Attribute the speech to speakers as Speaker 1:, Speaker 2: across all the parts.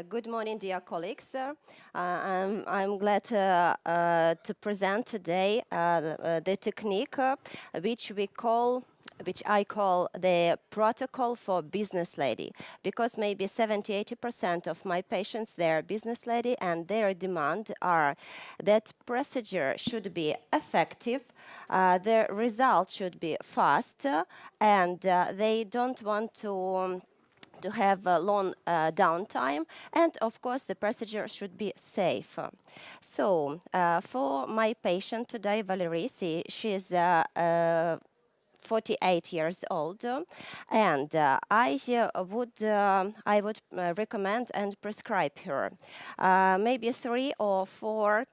Speaker 1: Good morning, dear colleagues. I'm glad to present today the technique which I call the protocol for business lady, because maybe 70–80% of my patients, they're business lady, and their demand are that procedure should be effective, the result should be fast, and they don't want to have a long downtime, and of course the procedure should be safe. So for my patient today, Valerie, she's 48 years old, and I would recommend and prescribe her maybe 3 or 4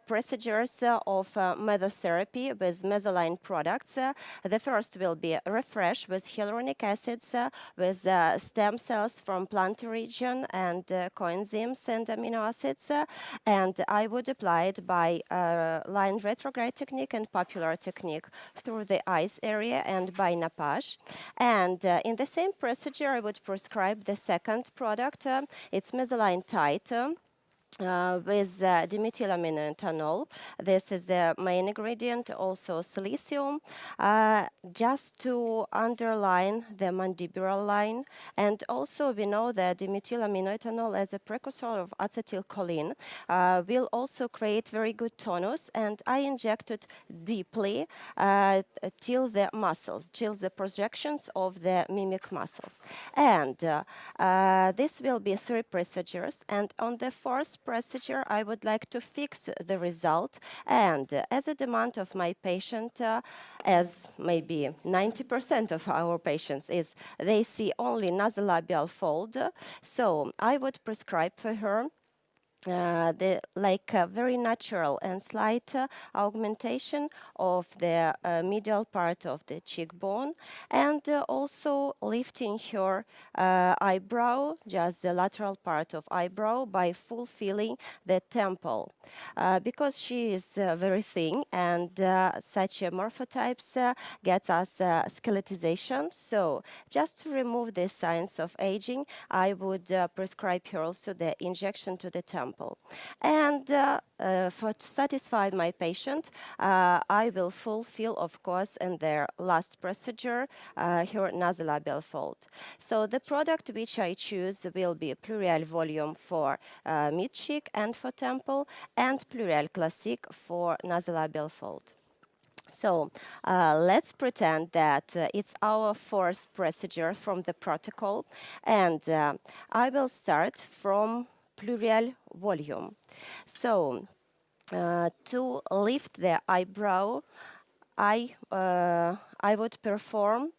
Speaker 1: procedures of mesotherapy with mesoline products. The first will be refresh with hyaluronic acids, with stem cells from plant region and coenzymes and amino acids, and I would apply it by line retrograde technique and popular technique through the eyes area and by nappage. And in the same procedure, I would prescribe the second product. It's mesoline tight. With dimethylaminoethanol. This is the main ingredient, also silicium, just to underline the mandibular line. And also we know that dimethylaminoethanol as a precursor of acetylcholine will also create very good tonus, and I inject it deeply till the muscles, till the projections of the mimic muscles. And this will be 3 procedures, and on the fourth procedure, I would like to fix the result. And as a demand of my patient, as maybe 90% of our patients is, they see only nasolabial fold. So I would prescribe for her very natural and slight augmentation of the medial part of the cheekbone, and also lifting her eyebrow, just the lateral part of eyebrow, by fulfilling the temple. Because she is very thin, and such morphotypes gets us skeletization. So just to remove the signs of aging, I would prescribe her also the injection to the temple. And to satisfy my patient, I will fulfill, of course, in their last procedure, her nasolabial fold. So the product which I choose will be PLURYAL volume for mid-cheek and for temple, and PLURYAL classic for nasolabial fold. So let's pretend that it's our fourth procedure from the protocol, and I will start from PLURYAL volume. So to lift the eyebrow, I would perform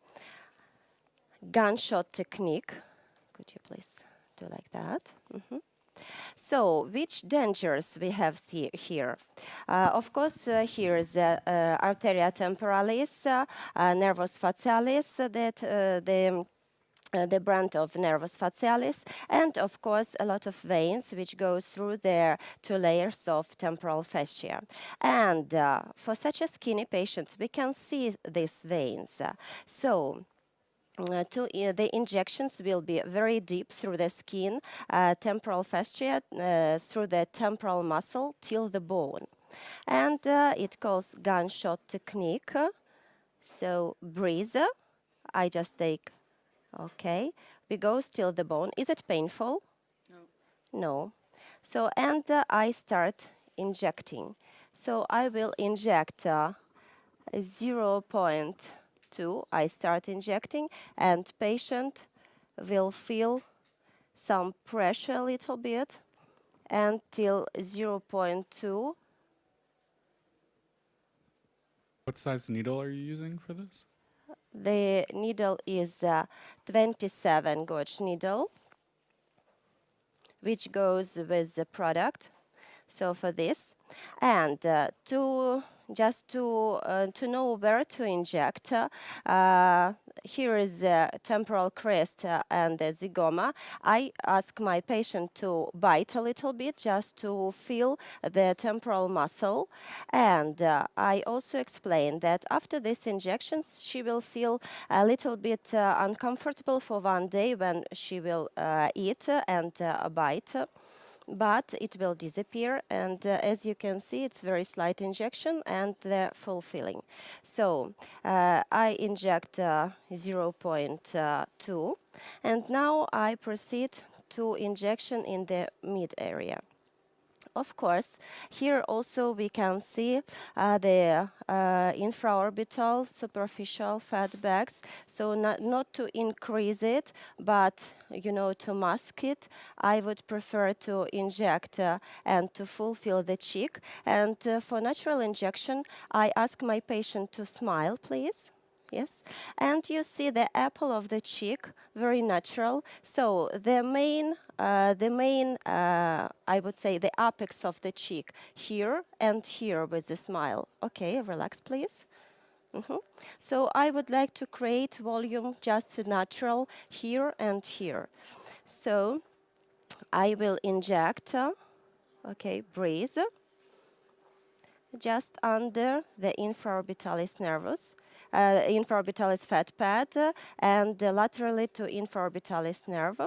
Speaker 1: gunshot technique. Could you please do like that? So, which dangers we have here? Of course, here is arteria temporalis, nervus facialis, the brand of nervus facialis, and of course a lot of veins which goes through the 2 layers of temporal fascia. And for such a skinny patient, we can see these veins. The injections will be very deep through the skin, temporal fascia, through the temporal muscle till the bone. And it calls gunshot technique. So breathe. I just take, okay. We go till the bone. Is it painful?
Speaker 2: No.
Speaker 1: No. So, and I start injecting. So I will inject 0.2. I start injecting, and patient will feel some pressure a little bit until 0.2.
Speaker 2: What size needle are you using for this?
Speaker 1: The needle is 27 gauge needle, which goes with the product. So for this, and to just to know where to inject, here is the temporal crest and the zygoma. I ask my patient to bite a little bit just to feel the temporal muscle. And I also explain that after these injections, she will feel a little bit uncomfortable for one day when she will eat and bite, but it will disappear, and as you can see, it's very slight injection and the full filling. So I inject 0.2, and now I proceed to injection in the mid area. Of course, here also we can see the infraorbital superficial fat bags. So not to increase it, but to mask it, I would prefer to inject and to fulfill the cheek. And for natural injection, I ask my patient to smile, please. Yes, and you see the apple of the cheek, very natural. So the main, I would say, the apex of the cheek here and here with the smile. Okay, relax, please. So I would like to create volume just natural here and here. So I will inject. Okay, breathe. Just under the infraorbitalis nervus, infraorbitalis fat pad, and laterally to infraorbitalis nerve.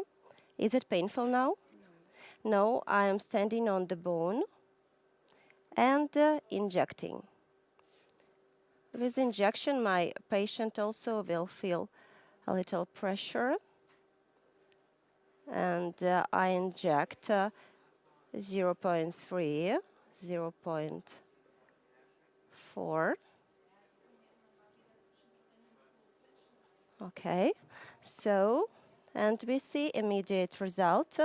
Speaker 1: Is it painful now? No, I am standing on the bone and injecting. With injection, my patient also will feel a little pressure, and I inject 0.3, 0.4. Okay, so, and we see immediate result.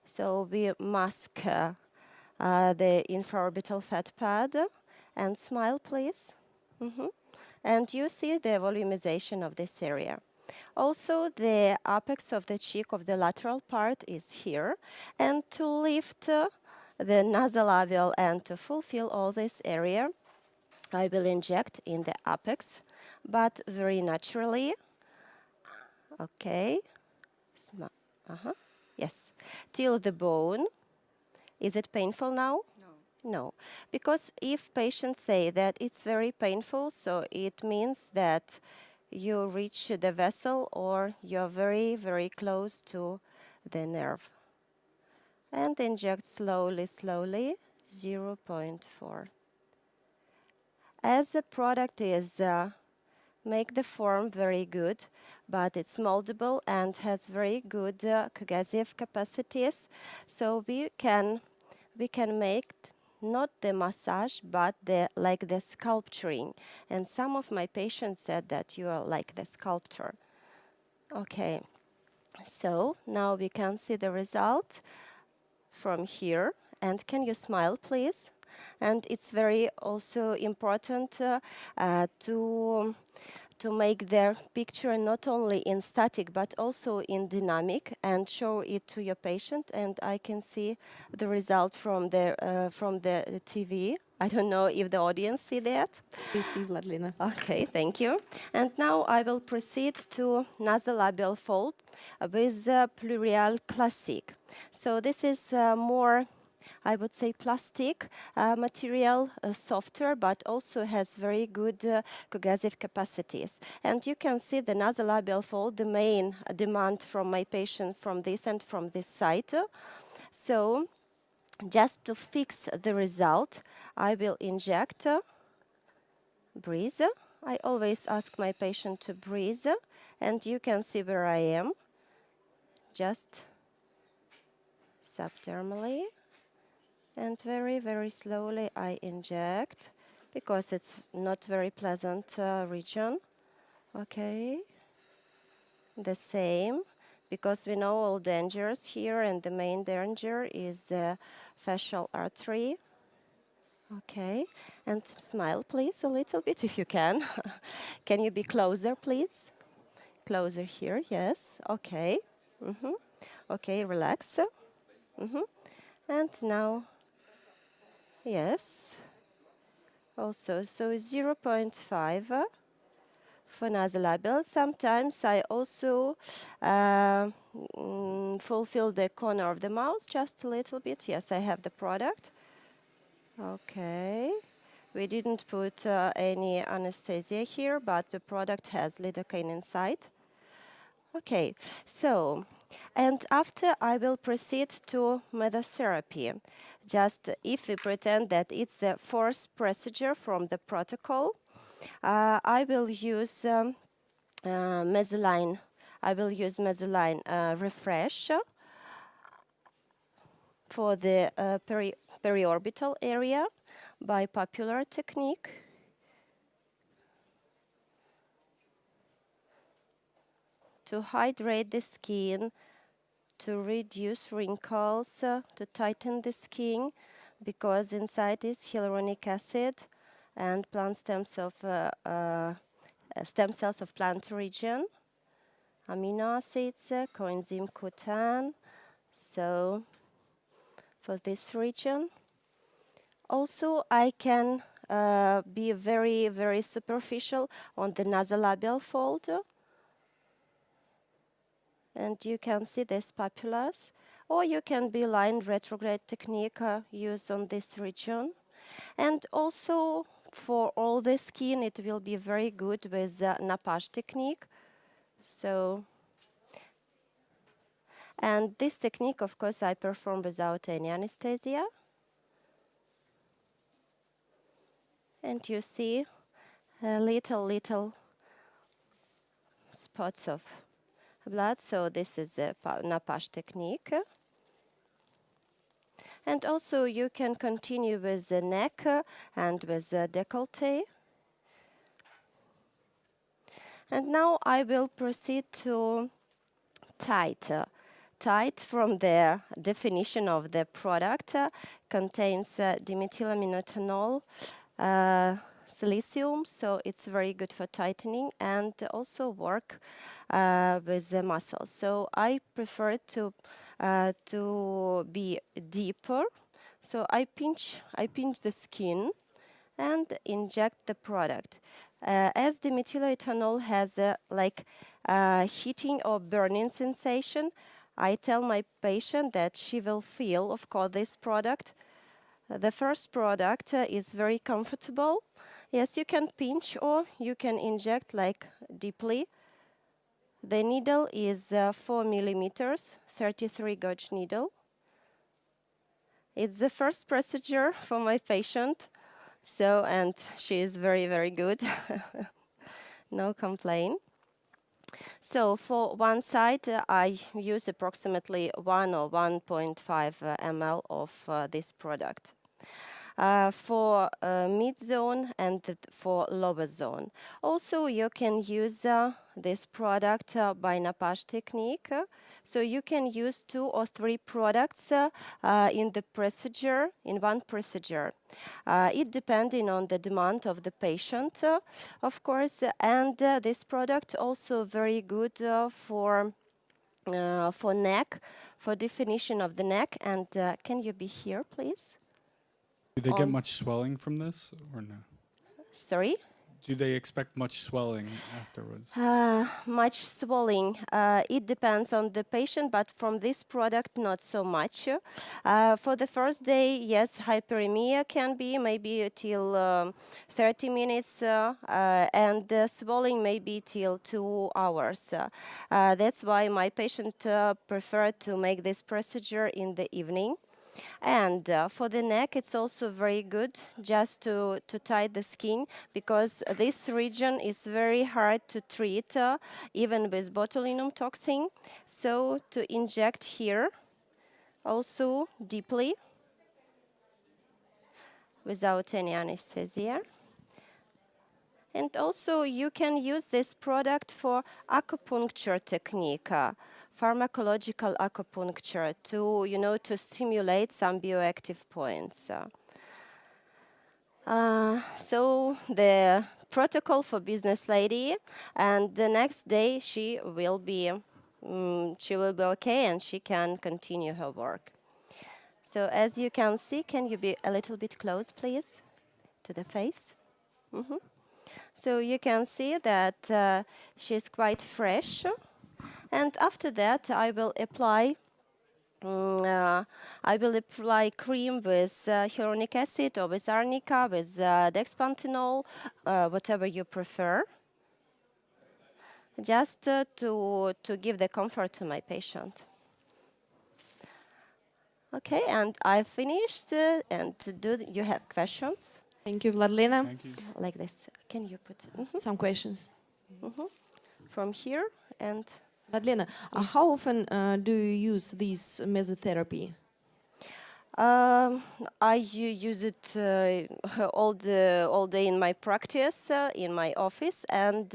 Speaker 1: So we mask the infraorbital fat pad and smile, please. And you see the volumization of this area. Also, the apex of the cheek of the lateral part is here. And to lift the nasolabial and to fulfill all this area, I will inject in the apex, but very naturally. Okay. Yes. Till the bone. Is it painful now? No. Because if patients say that it's very painful, so it means that you reach the vessel or you're very, very close to the nerve. And inject slowly, slowly, 0.4. As the product is make the form very good, but it's moldable and has very good cohesive capacities. So we can make not the massage, but like the sculpturing. And some of my patients said that you are like the sculptor. Okay, so now we can see the result from here. And can you smile, please? And it's very also important to make their picture not only in static but also in dynamic and show it to your patient. And I can see the result from the TV. I don't know if the audience see that.
Speaker 3: We see, Vladlina.
Speaker 1: Okay, thank you. And now I will proceed to nasolabial fold with PLURYAL Classic. So this is more, I would say, plastic material, softer, but also has very good cohesive capacities. And you can see the nasolabial fold, the main demand from my patient from this and from this side. So just to fix the result, I will inject, breathe. I always ask my patient to breathe, and you can see where I am, just subdermally. And very, very slowly I inject, because it's not very pleasant region. Okay. The same, because we know all dangers here, and the main danger is the fascial artery. Okay. And smile, please, a little bit if you can. Can you be closer, please? Closer here, yes. Okay. Okay, relax. And now, yes. also. So 0.5 for nasal label. Sometimes I also fulfill the corner of the mouth just a little bit. Yes, I have the product. Okay. We didn't put any anesthesia here, but the product has lidocaine inside. Okay, so, and after I will proceed to mesotherapy. Just if we pretend that it's the fourth procedure from the protocol, I will use mesoline. I will use mesoline refresh for the periorbital area by popular technique. To hydrate the skin, to reduce wrinkles, to tighten the skin, because inside is hyaluronic acid and plant stem cells of plant origin, amino acids, coenzyme Q10. So for this region, also I can be very, very superficial on the nasolabial fold. And you can see this papillus, or you can be line retrograde technique used on this region. And also for all the skin, it will be very good with nappage technique. So, and this technique, of course, I perform without any anesthesia. And you see little spots of blood. So this is the nappage technique. And also you can continue with the neck and with the décolleté. And now I will proceed to tight. Tight, from the definition of the product, contains dimethylaminoethanol, silicium, so it's very good for tightening and also work with the muscles. So I prefer to be deeper. So I pinch the skin and inject the product. As the methyloethanol has a heating or burning sensation, I tell my patient that she will feel, of course, this product. The first product is very comfortable. Yes, you can pinch or you can inject like deeply. The needle is 4 millimeters, 33 gauge needle. It's the first procedure for my patient. So, and she is very, very good. No complaint. So for one side, I use approximately 1 or 1.5 ml of this product. For mid zone and for lower zone. Also, you can use this product by nappage technique. So you can use 2 or 3 products in the procedure, in one procedure. It depending on the demand of the patient, of course, and this product also very good for neck, for definition of the neck. And can you be here, please?
Speaker 2: Do they get much swelling from this or no?
Speaker 1: Sorry?
Speaker 2: Do they expect much swelling afterwards?
Speaker 1: Much swelling. It depends on the patient, but from this product, not so much. For the first day, yes, hyperemia can be maybe till 30 minutes, and swelling maybe till 2 hours. That's why my patient prefer to make this procedure in the evening. And for the neck, it's also very good just to tie the skin, because this region is very hard to treat, even with botulinum toxin. So to inject here also deeply without any anesthesia. And also you can use this product for acupuncture technique, pharmacological acupuncture, to, to stimulate some bioactive points. So the protocol for business lady, and the next day she will be okay and she can continue her work. So as you can see, can you be a little bit close, please, to the face. So you can see that she's quite fresh. And after that, I will apply cream with hyaluronic acid or with arnica, with dexpanthenol, whatever you prefer, just to give the comfort to my patient. Okay, and I finished. And you have questions?
Speaker 3: Thank you, Vladlena.
Speaker 2: Thank you.
Speaker 1: Like this. Can you put
Speaker 3: Some questions.
Speaker 1: from here and?
Speaker 3: Vladlena, how often do you use this mesotherapy?
Speaker 1: I use it all day in my practice, in my office, and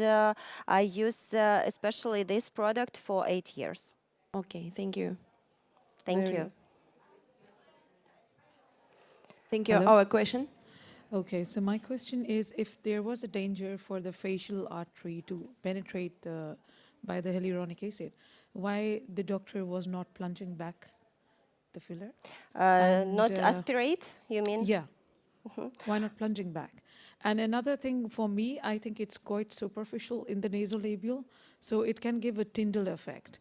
Speaker 1: I use especially this product for 8 years.
Speaker 3: Okay, thank you.
Speaker 1: Thank you.
Speaker 3: Thank you.
Speaker 4: Hello?
Speaker 3: Our question?
Speaker 4: Okay, so my question is, if there was a danger for the facial artery to penetrate by the hyaluronic acid, why the doctor was not plunging back the filler?
Speaker 1: Not aspirate, you mean?
Speaker 4: Yeah. Why not plunging back? And another thing for me, I think it's quite superficial in the nasolabial, so it can give a Tyndall effect.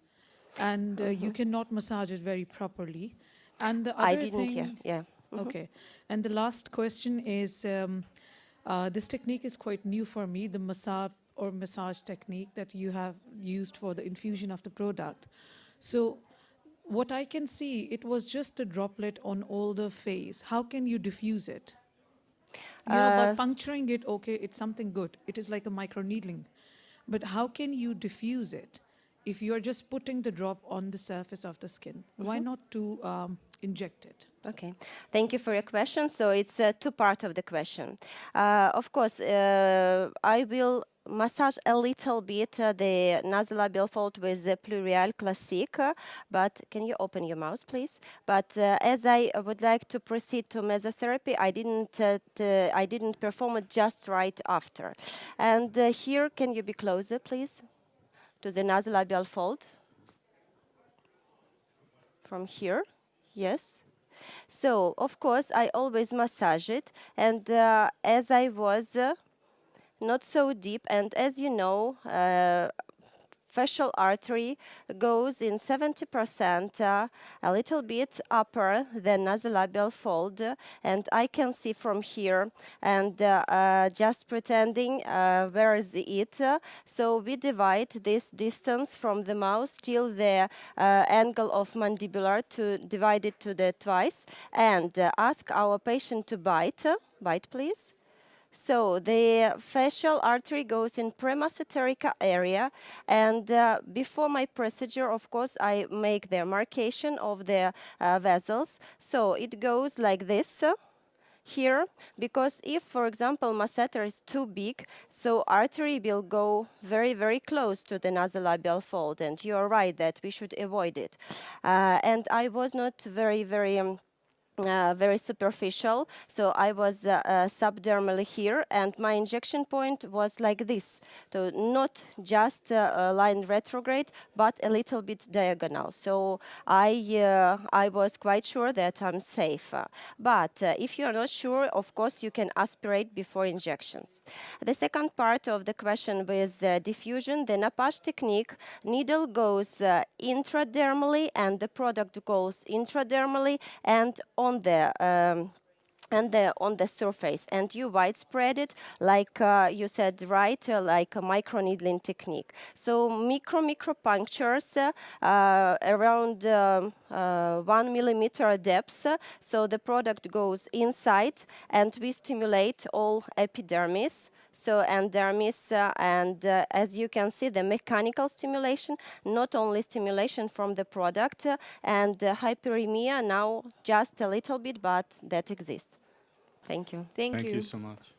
Speaker 4: And you cannot massage it very properly. And the other
Speaker 1: I didn't
Speaker 4: thing,
Speaker 1: hear, yeah.
Speaker 4: Okay. And the last question is, this technique is quite new for me, the massage technique that you have used for the infusion of the product. So what I can see, it was just a droplet on all the face. How can you diffuse it? By puncturing it, okay, it's something good. It is like a microneedling. But how can you diffuse it if you are just putting the drop on the surface of the skin? Why not to inject it?
Speaker 1: Okay, thank you for your question. So it's two parts of the question. Of course, I will massage a little bit the nasolabial fold with the PLURYAL Classic, but can you open your mouth, please? But as I would like to proceed to mesotherapy, I didn't perform it just right after. And here, can you be closer, please, to the nasolabial fold? From here, yes. So, of course, I always massage it, and as I was not so deep, and as you know, facial artery goes in 70%, a little bit upper than nasolabial fold, and I can see from here, and just pretending where is it. So we divide this distance from the mouth till the angle of mandibular to divide it to the twice, and ask our patient to bite. Bite, please. So the facial artery goes in premasseteric area, and before my procedure, of course, I make the marcation of the vessels. So it goes like this here, because if, for example, masseter is too big, so artery will go very, very close to the nasolabial fold, and you are right that we should avoid it. And I was not very superficial, so I was subdermally here, and my injection point was like this, so not just a line retrograde, but a little bit diagonal. So I was quite sure that I'm safe. But if you are not sure, of course, you can aspirate before injections. The second part of the question with diffusion, the nappage technique, needle goes intradermally, and the product goes intradermally, and on the surface, and you widespread it like you said, right, like a microneedling technique. So micro punctures around 1 millimeter depth. So the product goes inside, and we stimulate all epidermis. So and dermis, and as you can see, the mechanical stimulation, not only stimulation from the product, and hyperemia now just a little bit, but that exists. Thank you.
Speaker 3: Thank
Speaker 2: Thank
Speaker 3: you.
Speaker 2: you so much.